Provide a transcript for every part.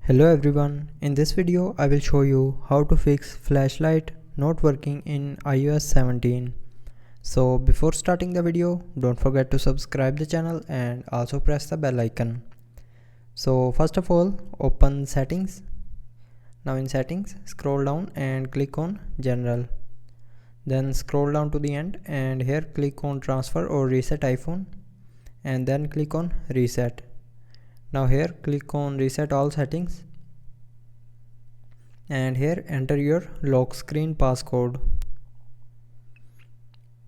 Hello everyone, in this video I will show you how to fix flashlight not working in iOS 17. So before starting the video, don't forget to subscribe the channel and also press the bell icon. So first of all, open settings. Now in settings, scroll down and click on general. Then scroll down to the end and here click on transfer or reset iPhone and then click on reset. Now here click on reset all settings and here enter your lock screen passcode.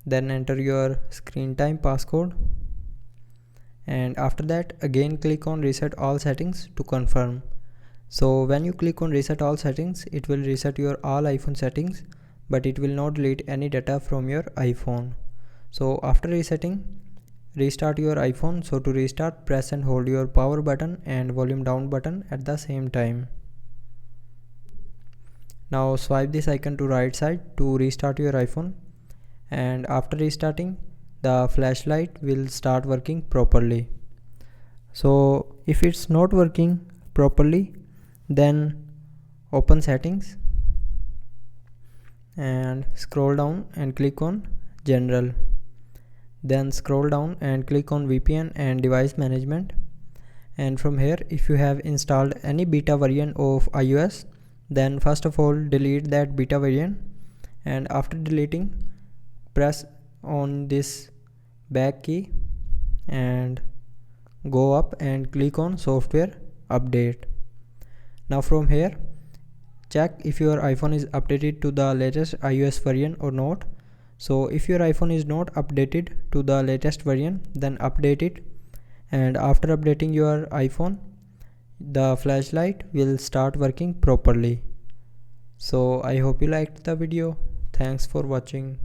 Then enter your screen time passcode and after that again click on reset all settings to confirm. So when you click on reset all settings, it will reset your all iPhone settings, but it will not delete any data from your iPhone. So after resetting, restart your iPhone. So to restart, press and hold your power button and volume down button at the same time. Now swipe this icon to right side to restart your iPhone, and after restarting, the flashlight will start working properly. So if it's not working properly, then open settings and scroll down and click on general. Then scroll down and click on VPN and device management, and from here if you have installed any beta variant of iOS, then first of all delete that beta variant, and after deleting press on this back key and go up and click on software update. Now from here check if your iPhone is updated to the latest iOS variant or not. So if your iPhone is not updated to the latest variant, then update it, and after updating your iPhone, the flashlight will start working properly. So I hope you liked the video. Thanks for watching.